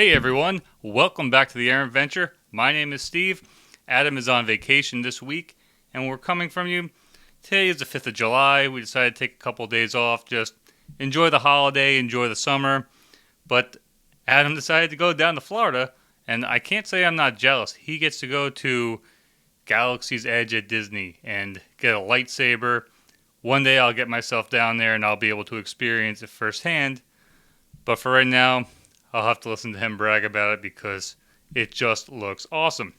Hey everyone, welcome back to the Errant Venture. My name is Steve. Adam is on vacation this week, and we're coming from you. Today is the 5th of July. We decided to take a couple of days off, just enjoy the holiday, enjoy the summer. But Adam decided to go down to Florida, and I can't say I'm not jealous. He gets to go to Galaxy's Edge at Disney and get a lightsaber. One day I'll get myself down there and I'll be able to experience it firsthand. But for right now, I'll have to listen to him brag about it because it just looks awesome.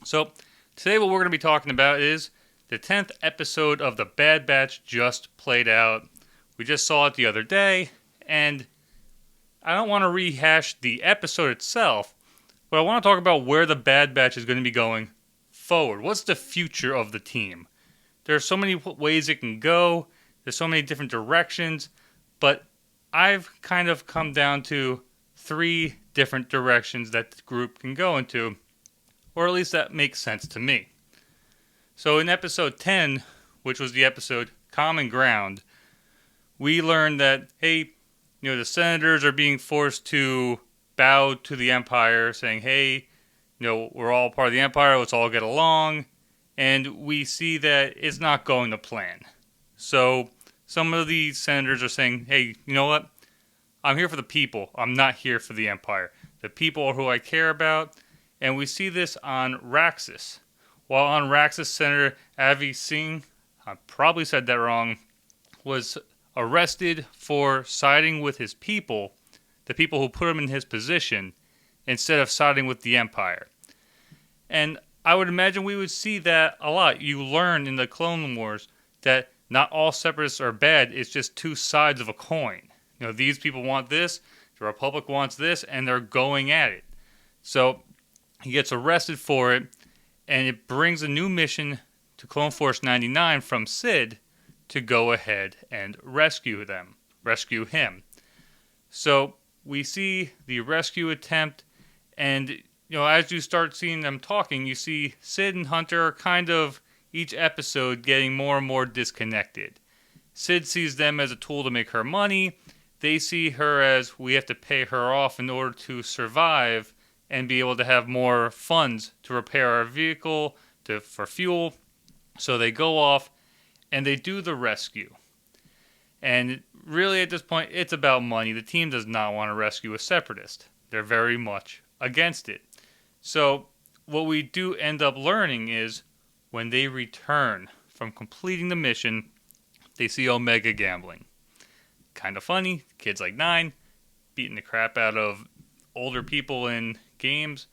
So today what we're going to be talking about is the 10th episode of The Bad Batch just played out. We just saw it the other day, and I don't want to rehash the episode itself, but I want to talk about where the Bad Batch is going to be going forward. What's the future of the team? There are so many ways it can go. There's so many different directions, but I've kind of come down to 3 different directions that the group can go into, or at least that makes sense to me. So in episode 10, which was the episode Common Ground, we learned that, hey, the senators are being forced to bow to the Empire, saying, hey, we're all part of the Empire, let's all get along. And we see that it's not going to plan. So some of the senators are saying, hey, you know what? I'm here for the people. I'm not here for the Empire. The people are who I care about. And we see this on Raxus. While on Raxus, Senator Avi Singh, I probably said that wrong, was arrested for siding with his people, the people who put him in his position, instead of siding with the Empire. And I would imagine we would see that a lot. You learn in the Clone Wars that not all separatists are bad. It's just 2 sides of a coin. These people want this, the Republic wants this, and they're going at it. So he gets arrested for it, and it brings a new mission to Clone Force 99 from Sid to go ahead and rescue him. So we see the rescue attempt, and as you start seeing them talking, you see Sid and Hunter are kind of each episode getting more and more disconnected. Sid sees them as a tool to make her money. They see her as we have to pay her off in order to survive and be able to have more funds to repair our vehicle, for fuel. So they go off and they do the rescue. And really at this point, it's about money. The team does not want to rescue a separatist. They're very much against it. So what we do end up learning is when they return from completing the mission, they see Omega gambling. Kind of funny, kids like 9, beating the crap out of older people in games,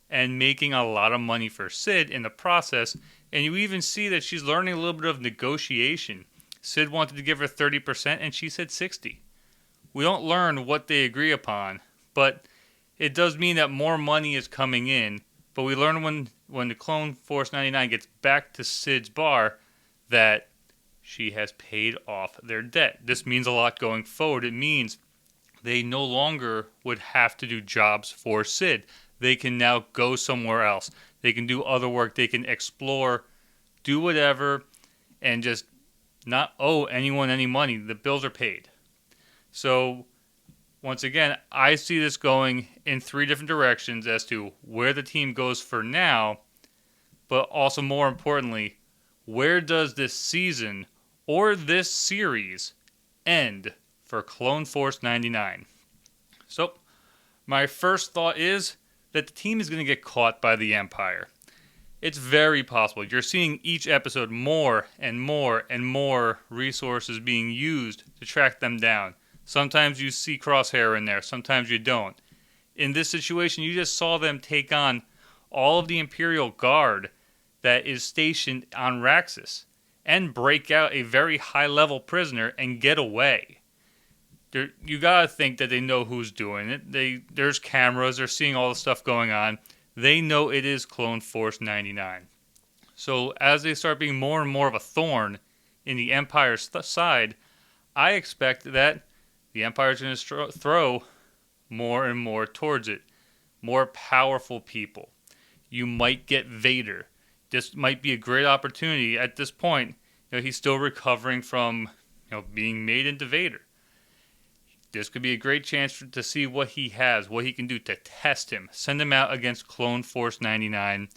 and making a lot of money for Sid in the process. And you even see that she's learning a little bit of negotiation. Sid wanted to give her 30%, and she said 60%. We don't learn what they agree upon, but it does mean that more money is coming in. But we learn when the Clone Force 99 gets back to Sid's bar that she has paid off their debt. This means a lot going forward. It means they no longer would have to do jobs for Sid. They can now go somewhere else. They can do other work. They can explore, do whatever, and just not owe anyone any money. The bills are paid. So once again, I see this going in 3 different directions as to where the team goes for now, but also more importantly, where does this season or this series end for Clone Force 99? So, my first thought is that the team is going to get caught by the Empire. It's very possible. You're seeing each episode more and more and more resources being used to track them down. Sometimes you see Crosshair in there, sometimes you don't. In this situation, you just saw them take on all of the Imperial Guard that is stationed on Raxus and break out a very high-level prisoner and get away. You gotta think that they know who's doing it. There's cameras, they're seeing all the stuff going on. They know it is Clone Force 99. So as they start being more and more of a thorn in the Empire's side, I expect that the Empire is going to throw more and more towards it. More powerful people. You might get Vader. This might be a great opportunity at this point. He's still recovering from being made into Vader. This could be a great chance to see what he has, what he can do to test him. Send him out against Clone Force 99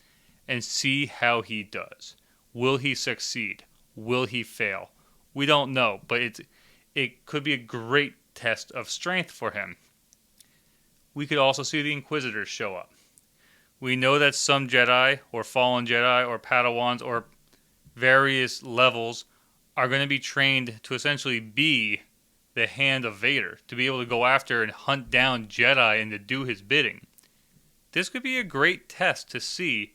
and see how he does. Will he succeed? Will he fail? We don't know, but it could be a great test of strength for him. We could also see the Inquisitors show up. We know that some Jedi, or fallen Jedi, or Padawans, or various levels are going to be trained to essentially be the hand of Vader, to be able to go after and hunt down Jedi and to do his bidding. This could be a great test to see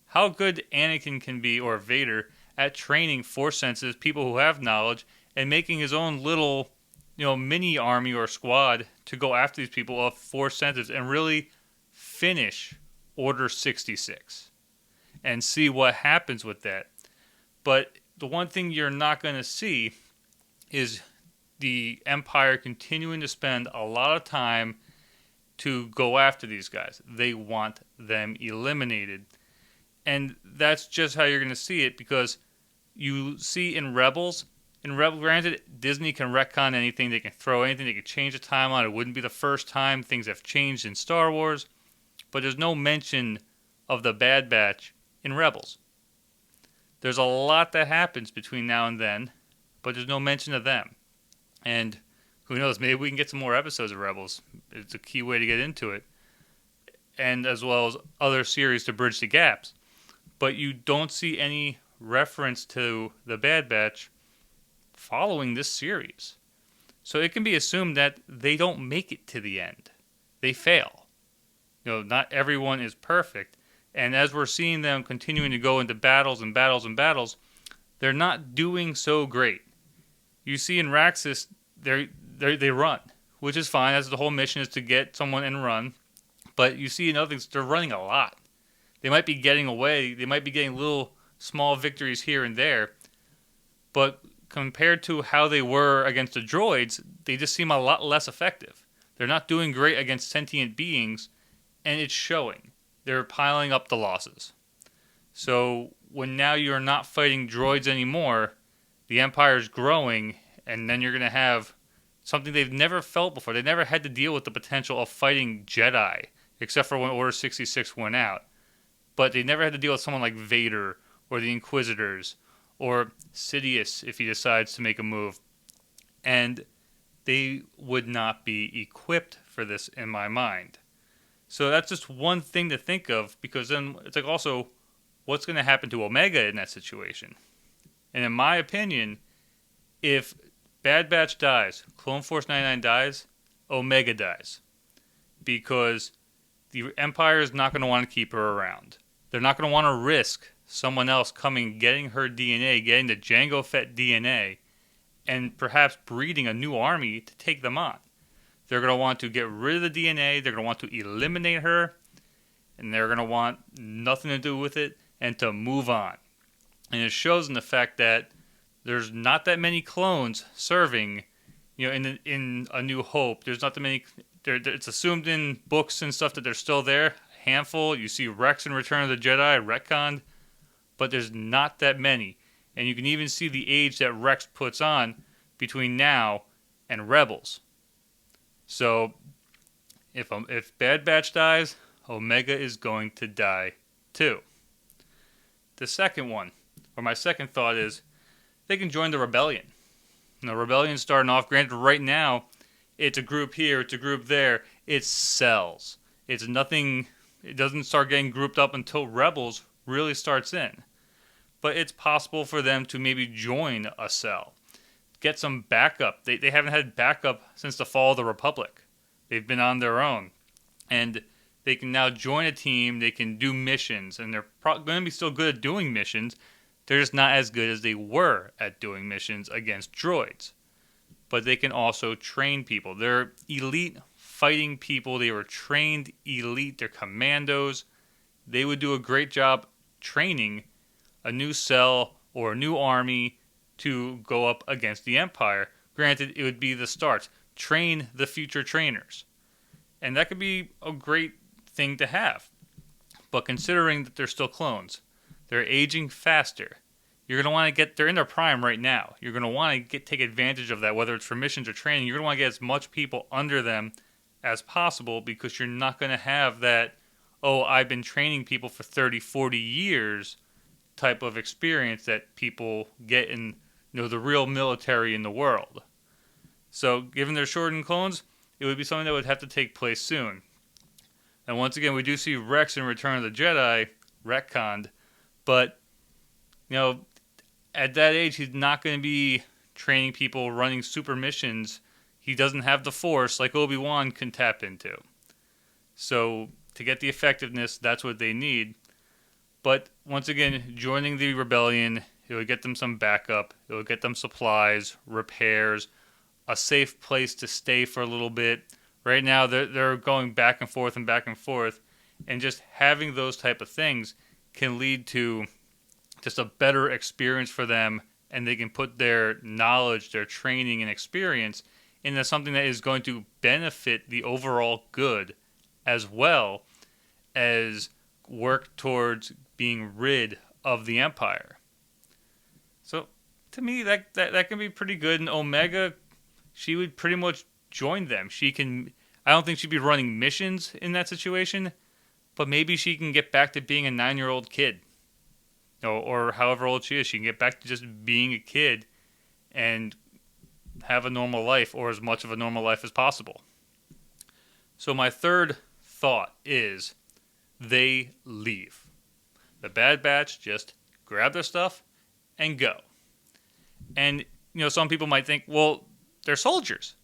how good Anakin can be, or Vader, at training Force sensitive people who have knowledge and making his own little, mini army or squad to go after these people of Force sensitives and really finish Order 66 and see what happens with that. But the one thing you're not going to see is the Empire continuing to spend a lot of time to go after these guys. They want them eliminated. And that's just how you're going to see it, because you see in Rebels, granted, Disney can retcon anything, they can throw anything, they can change the timeline. It wouldn't be the first time things have changed in Star Wars, but there's no mention of the Bad Batch in Rebels. There's a lot that happens between now and then, but there's no mention of them. And who knows, maybe we can get some more episodes of Rebels. It's a key way to get into it. And as well as other series to bridge the gaps. But you don't see any reference to the Bad Batch following this series. So it can be assumed that they don't make it to the end. They fail. Not everyone is perfect. And as we're seeing them continuing to go into battles and battles and battles, they're not doing so great. You see in Raxus, they run, which is fine. That's the whole mission, is to get someone and run. But you see in other things, they're running a lot. They might be getting away. They might be getting little small victories here and there. But compared to how they were against the droids, they just seem a lot less effective. They're not doing great against sentient beings, and it's showing. They're piling up the losses. So when now you're not fighting droids anymore, the Empire's growing, and then you're going to have something they've never felt before. They never had to deal with the potential of fighting Jedi, except for when Order 66 went out. But they never had to deal with someone like Vader, or the Inquisitors, or Sidious if he decides to make a move. And they would not be equipped for this in my mind. So that's just one thing to think of, because then it's like also, what's going to happen to Omega in that situation? And in my opinion, if Bad Batch dies, Clone Force 99 dies, Omega dies. Because the Empire is not going to want to keep her around. They're not going to want to risk someone else coming, getting her DNA, getting the Jango Fett DNA, and perhaps breeding a new army to take them on. They're going to want to get rid of the DNA, they're going to want to eliminate her, and they're going to want nothing to do with it, and to move on. And it shows in the fact that there's not that many clones serving, in A New Hope. There's not that many. It's assumed in books and stuff that they're still there. A handful. You see Rex in Return of the Jedi, retconned, but there's not that many. And you can even see the age that Rex puts on between now and Rebels. So if Bad Batch dies, Omega is going to die too. The second one, or my second thought, is they can join the Rebellion. The Rebellion's starting off, granted right now, it's a group here, it's a group there, it's cells. It's nothing, it doesn't start getting grouped up until Rebels really starts in. But it's possible for them to maybe join a cell. Get some backup. They haven't had backup since the fall of the Republic. They've been on their own. And they can now join a team, they can do missions, and they're going to be still good at doing missions. They're just not as good as they were at doing missions against droids. But they can also train people. They're elite fighting people. They were trained elite. They're commandos. They would do a great job training a new cell or a new army to go up against the Empire. Granted, it would be the start. Train the future trainers. And that could be a great thing to have. But considering that they're still clones, they're aging faster. you're going to want to they're in their prime right now. You're going to want to take advantage of that, whether it's for missions or training. You're going to want to get as much people under them as possible, because you're not going to have that, oh, I've been training people for 30, 40 years type of experience that people get in the real military in the world. So given they're shortened clones, it would be something that would have to take place soon. And once again, we do see Rex in Return of the Jedi retconned, but at that age, he's not going to be training people, running super missions. He doesn't have the Force like Obi-Wan can tap into. So to get the effectiveness, that's what they need. But once again, joining the rebellion, it would get them some backup. It would get them supplies, repairs, a safe place to stay for a little bit. Right now, they're going back and forth, and just having those type of things can lead to just a better experience for them, and they can put their knowledge, their training, and experience into something that is going to benefit the overall good, as well as work towards being rid of the Empire. So, to me, that can be pretty good. And Omega, she would pretty much join them. I don't think she'd be running missions in that situation, but maybe she can get back to being a 9-year-old kid. Or however old she is. She can get back to just being a kid and have a normal life, or as much of a normal life as possible. So my third thought is they leave. The Bad Batch just grab their stuff and go. And, some people might think, well, they're soldiers.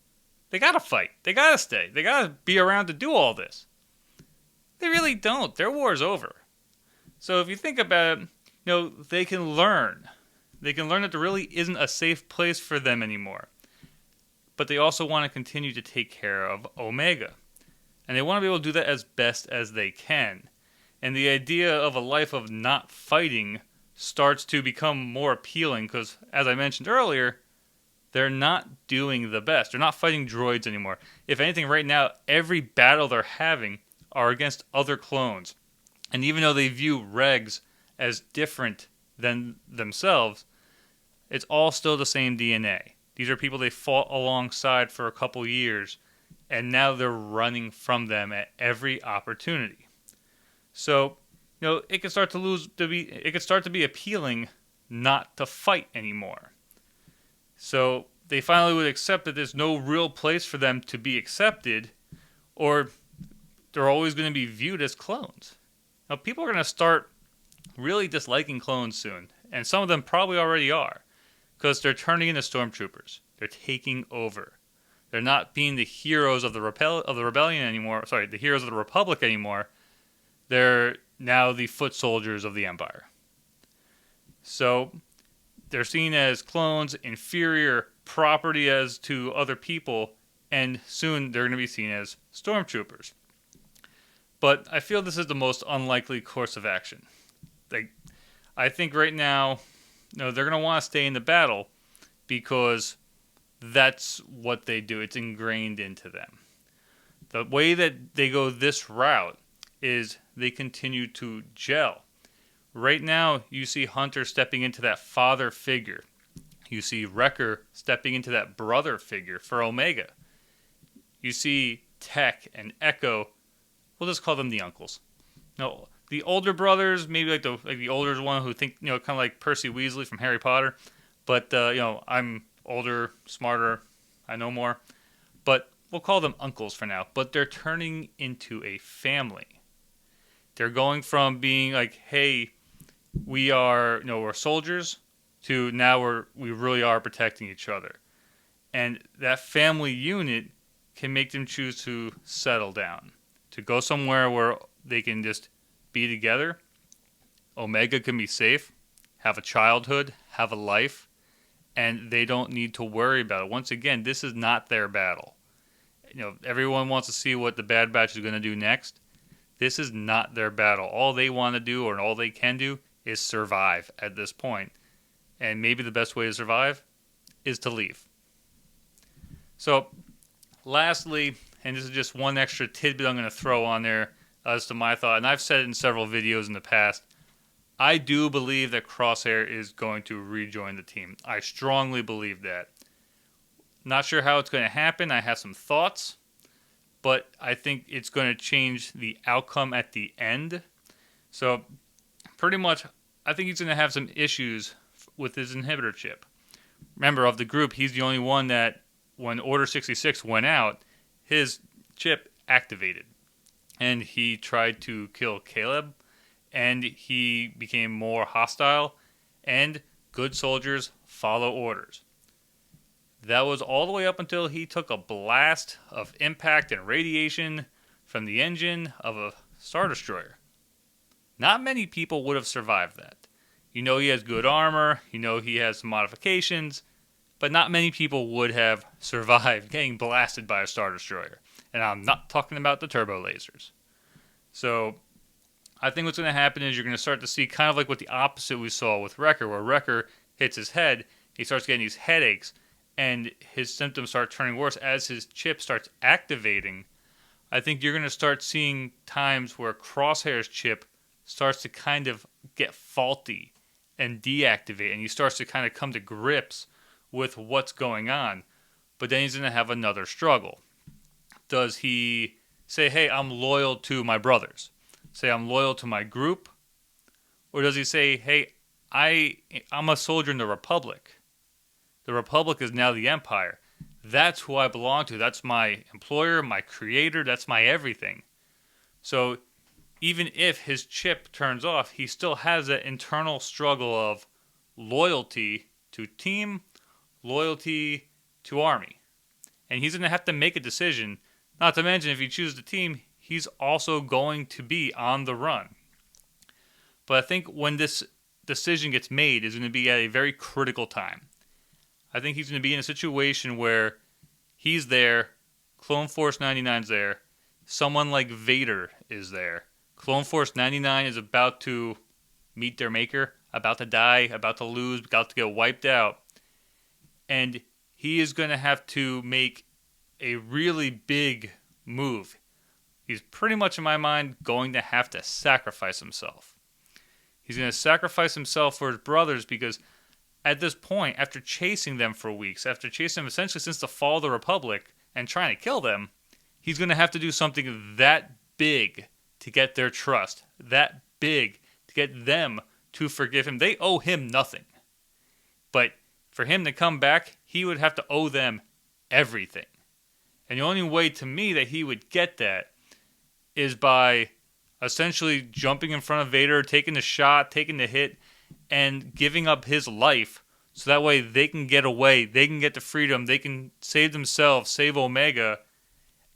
They gotta fight. They gotta stay. They gotta be around to do all this. They really don't. Their war's over. So if you think about it, they can learn. They can learn that there really isn't a safe place for them anymore. But they also want to continue to take care of Omega. And they want to be able to do that as best as they can. And the idea of a life of not fighting starts to become more appealing because, as I mentioned earlier, they're not doing the best. They're not fighting droids anymore. If anything, right now, every battle they're having are against other clones. And even though they view regs as different than themselves, it's all still the same DNA. These are people they fought alongside for a couple years, and now they're running from them at every opportunity. So, it could start to be appealing not to fight anymore. So they finally would accept that there's no real place for them to be accepted, or they're always going to be viewed as clones. Now, people are going to start really disliking clones soon, and some of them probably already are, because they're turning into stormtroopers. They're taking over. They're not being the heroes of the rebellion anymore. Sorry, the heroes of the Republic anymore. They're now the foot soldiers of the Empire. So they're seen as clones, inferior property as to other people, and soon they're going to be seen as stormtroopers. But I feel this is the most unlikely course of action. I think right now, they're going to want to stay in the battle because that's what they do. It's ingrained into them. The way that they go this route is they continue to gel. Right now, you see Hunter stepping into that father figure. You see Wrecker stepping into that brother figure for Omega. You see Tech and Echo. We'll just call them the uncles. No, the older brothers, maybe like the older one who think, kind of like Percy Weasley from Harry Potter. But, I'm older, smarter, I know more. But we'll call them uncles for now. But they're turning into a family. They're going from being like, hey, we're soldiers, to now we really are protecting each other. And that family unit can make them choose to settle down, to go somewhere where they can just be together. Omega can be safe, have a childhood, have a life, and they don't need to worry about it. Once again, this is not their battle. Everyone wants to see what the Bad Batch is going to do next. This is not their battle. All they want to do, or all they can do, is survive at this point. And maybe the best way to survive is to leave. So, lastly, and this is just one extra tidbit I'm going to throw on there as to my thought, and I've said it in several videos in the past, I do believe that Crosshair is going to rejoin the team. I strongly believe that. Not sure how it's going to happen. I have some thoughts, but I think it's going to change the outcome at the end. So, pretty much, I think he's going to have some issues with his inhibitor chip. Remember, of the group, he's the only one that, when Order 66 went out, his chip activated. And he tried to kill Caleb, and he became more hostile, and good soldiers follow orders. That was all the way up until he took a blast of impact and radiation from the engine of a Star Destroyer. Not many people would have survived that. You know he has good armor, you know he has some modifications, but not many people would have survived getting blasted by a Star Destroyer. And I'm not talking about the turbo lasers. So, I think what's going to happen is you're going to start to see kind of like what the opposite we saw with Wrecker, where Wrecker hits his head, he starts getting these headaches, and his symptoms start turning worse as his chip starts activating. I think you're going to start seeing times where Crosshair's chip starts to kind of get faulty and deactivate, and he starts to kind of come to grips with what's going on. But then he's going to have another struggle. Does he say, hey, I'm loyal to my brothers? Say, I'm loyal to my group? Or does he say, hey, I'm a soldier in the Republic. The Republic is now the Empire. That's who I belong to. That's my employer, my creator. That's my everything. So even if his chip turns off, he still has that internal struggle of loyalty to team, loyalty to army. And he's going to have to make a decision. Not to mention, if he chooses the team, he's also going to be on the run. But I think when this decision gets made is going to be at a very critical time. I think he's going to be in a situation where he's there, Clone Force 99's there, someone like Vader is there. Clone Force 99 is about to meet their maker, about to die, about to lose, about to get wiped out. And he is going to have to make a really big move. He's pretty much, in my mind, going to have to sacrifice himself. He's going to sacrifice himself for his brothers because at this point, after chasing them for weeks, after chasing them essentially since the fall of the Republic and trying to kill them, he's going to have to do something that big to get their trust, that big to get them to forgive him. They owe him nothing. But for him to come back, he would have to owe them everything. And the only way to me that he would get that is by essentially jumping in front of Vader, taking the shot, taking the hit, and giving up his life so that way they can get away, they can get the freedom, they can save themselves, save Omega,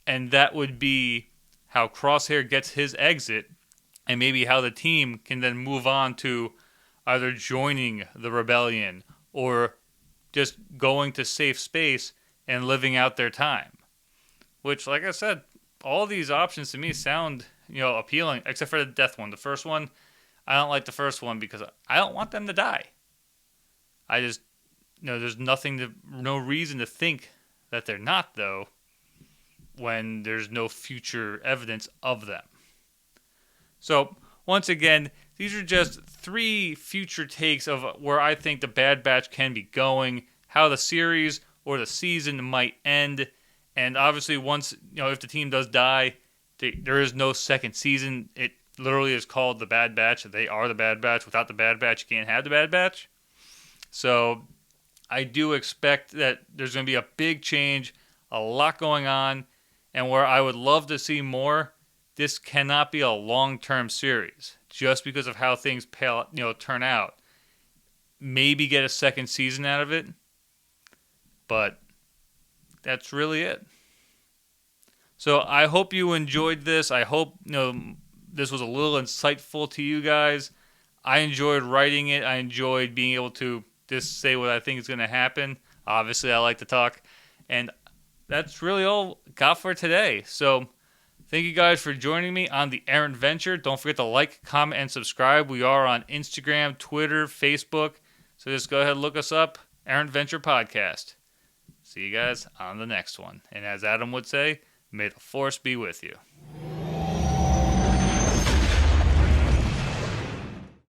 and that would be how Crosshair gets his exit, and maybe how the team can then move on to either joining the rebellion or just going to safe space and living out their time. Which, like I said, all these options to me sound, appealing, except for the death one. The first one, I don't like the first one because I don't want them to die. I just, there's no reason to think that they're not, though, when there's no future evidence of them. So, once again, these are just 3 future takes of where I think the Bad Batch can be going, how the series or the season might end, and obviously once, if the team does die, there is no second season. It literally is called the Bad Batch. They are the Bad Batch. Without the Bad Batch, you can't have the Bad Batch. So I do expect that there's going to be a big change, a lot going on, and where I would love to see more, this cannot be a long-term series just because of how things turn out. Maybe get a second season out of it, but that's really it. So I hope you enjoyed this. I hope this was a little insightful to you guys. I enjoyed writing it. I enjoyed being able to just say what I think is going to happen. Obviously, I like to talk. And that's really all got for today. So thank you guys for joining me on the Errant Venture. Don't forget to like, comment, and subscribe. We are on Instagram, Twitter, Facebook. So just go ahead and look us up, Errant Venture Podcast. See you guys on the next one. And as Adam would say, may the Force be with you.